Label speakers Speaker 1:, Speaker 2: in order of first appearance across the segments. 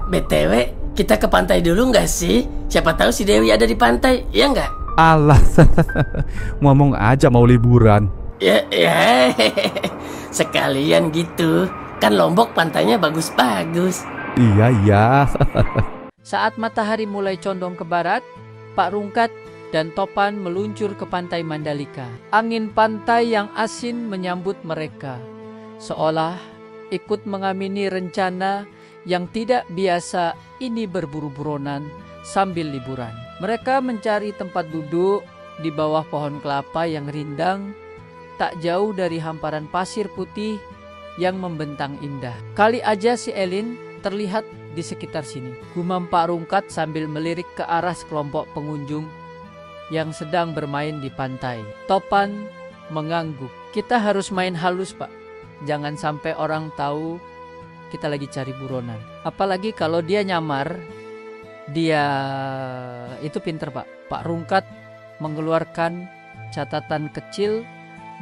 Speaker 1: BTW, kita ke pantai dulu nggak sih? Siapa tahu si Dewi ada di pantai, ya nggak?
Speaker 2: Alah, ngomong aja mau liburan.
Speaker 1: Ya, sekalian gitu. Kan Lombok pantainya bagus-bagus.
Speaker 2: Iya.
Speaker 3: Saat matahari mulai condong ke barat, Pak Rungkat dan Topan meluncur ke pantai Mandalika. Angin pantai yang asin menyambut mereka, seolah ikut mengamini rencana yang tidak biasa ini berburu buronan sambil liburan. Mereka mencari tempat duduk di bawah pohon kelapa yang rindang, tak jauh dari hamparan pasir putih yang membentang indah. Kali aja si Elin terlihat di sekitar sini, gumam Pak Rungkat sambil melirik ke arah sekelompok pengunjung yang sedang bermain di pantai. Topan mengangguk. Kita harus main halus, Pak. Jangan sampai orang tahu kita lagi cari buronan. Apalagi kalau dia nyamar. Dia itu pinter, Pak. Pak Rungkat mengeluarkan catatan kecil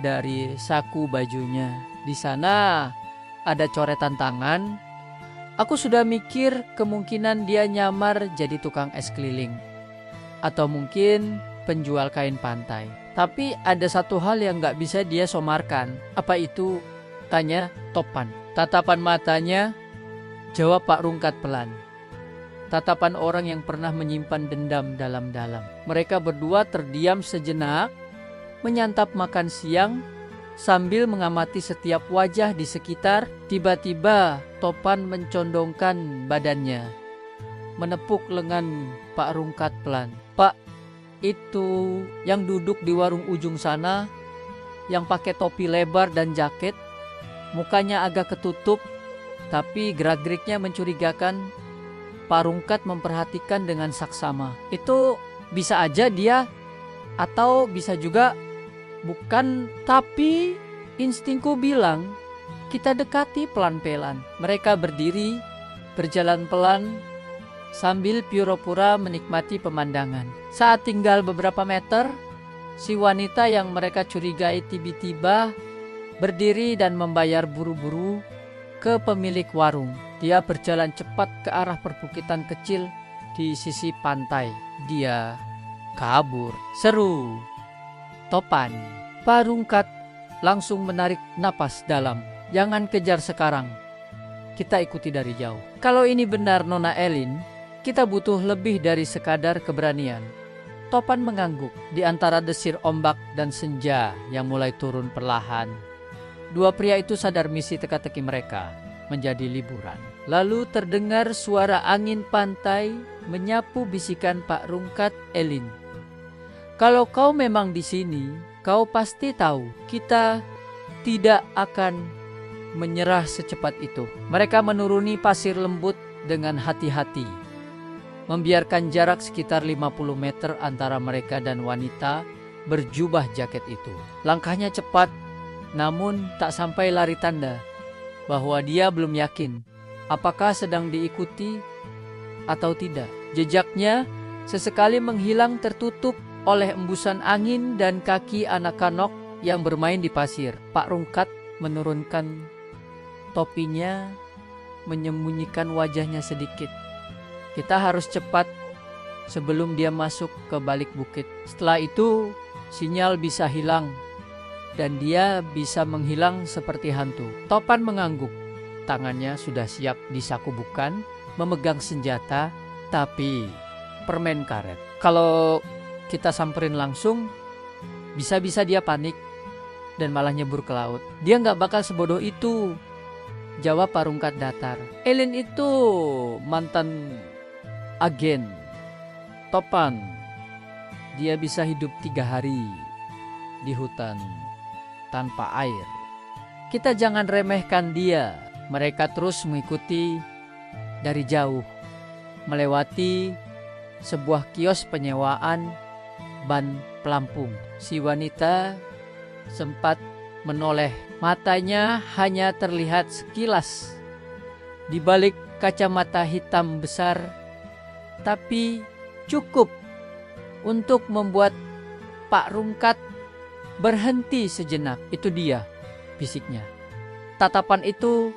Speaker 3: dari saku bajunya. Di sana ada coretan tangan. Aku sudah mikir kemungkinan dia nyamar jadi tukang es keliling, atau mungkin penjual kain pantai. Tapi ada satu hal yang gak bisa dia somarkan. Apa itu? Tanya Topan. Tatapan matanya, jawab Pak Rungkat pelan. Tatapan orang yang pernah menyimpan dendam dalam-dalam. Mereka berdua terdiam sejenak, menyantap makan siang sambil mengamati setiap wajah di sekitar. Tiba-tiba Topan mencondongkan badannya, menepuk lengan Pak Rungkat pelan. Pak, itu yang duduk di warung ujung sana, yang pakai topi lebar dan jaket, mukanya agak ketutup, tapi gerak-geriknya mencurigakan. Pak Rungkat memperhatikan dengan saksama. Itu bisa aja dia, atau bisa juga bukan, tapi instingku bilang kita dekati pelan-pelan. Mereka berdiri, berjalan pelan, sambil pura-pura menikmati pemandangan. Saat tinggal beberapa meter, si wanita yang mereka curigai tiba-tiba berdiri dan membayar buru-buru ke pemilik warung. Dia berjalan cepat ke arah perbukitan kecil di sisi pantai. Dia kabur. Seru Topan. Pak Rungkat langsung menarik napas dalam. Jangan kejar sekarang. Kita ikuti dari jauh. Kalau ini benar Nona Elin, kita butuh lebih dari sekadar keberanian. Topan mengangguk di antara desir ombak dan senja yang mulai turun perlahan. Dua pria itu sadar misi teka-teki mereka menjadi liburan. Lalu terdengar suara angin pantai menyapu bisikan Pak Rungkat Elin. Kalau kau memang di sini, kau pasti tahu kita tidak akan menyerah secepat itu. Mereka menuruni pasir lembut dengan hati-hati, membiarkan jarak sekitar 50 meter antara mereka dan wanita berjubah jaket itu. Langkahnya cepat, namun tak sampai lari tanda bahwa dia belum yakin apakah sedang diikuti atau tidak. Jejaknya sesekali menghilang tertutup oleh embusan angin dan kaki anak kanok yang bermain di pasir. Pak Rungkat menurunkan topinya, menyembunyikan wajahnya sedikit. Kita harus cepat sebelum dia masuk ke balik bukit. Setelah itu sinyal bisa hilang dan dia bisa menghilang seperti hantu. Topan mengangguk. Tangannya sudah siap di saku bukan, memegang senjata, tapi permen karet. Kalau kita samperin langsung, bisa-bisa dia panik dan malah nyebur ke laut. Dia nggak bakal sebodoh itu, jawab Pak Rungkat datar. Elin itu mantan agen Topan. Dia bisa hidup 3 hari di hutan tanpa air. Kita jangan remehkan dia. Mereka terus mengikuti dari jauh, melewati sebuah kios penyewaan ban pelampung. Si wanita sempat menoleh. Matanya hanya terlihat sekilas di balik kacamata hitam besar, tapi cukup untuk membuat Pak Rungkat berhenti sejenak. Itu dia, bisiknya. Tatapan itu,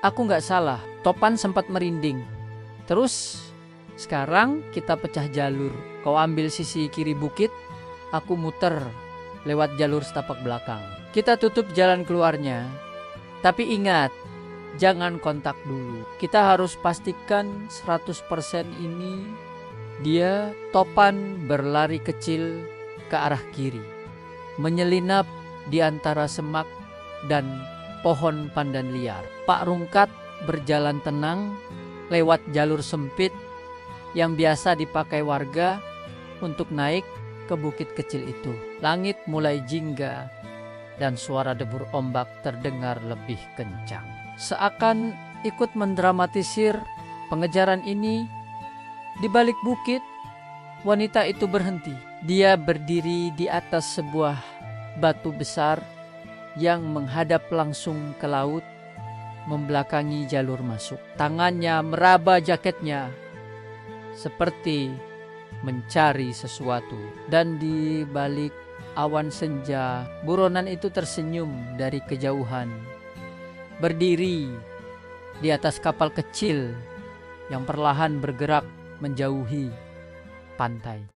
Speaker 3: aku gak salah. Topan sempat merinding. Terus sekarang kita pecah jalur. Kau ambil sisi kiri bukit, aku muter lewat jalur setapak belakang. Kita tutup jalan keluarnya. Tapi ingat, jangan kontak dulu. Kita harus pastikan 100% ini dia Topan berlari kecil ke arah kiri, menyelinap di antara semak dan pohon pandan liar. Pak Rungkat berjalan tenang lewat jalur sempit yang biasa dipakai warga untuk naik ke bukit kecil itu. Langit mulai jingga dan suara debur ombak terdengar lebih kencang. Seakan ikut mendramatisir pengejaran ini, di balik bukit, wanita itu berhenti. Dia berdiri di atas sebuah batu besar yang menghadap langsung ke laut, membelakangi jalur masuk. Tangannya meraba jaketnya seperti mencari sesuatu. Dan di balik awan senja, buronan itu tersenyum dari kejauhan, berdiri di atas kapal kecil yang perlahan bergerak menjauhi pantai.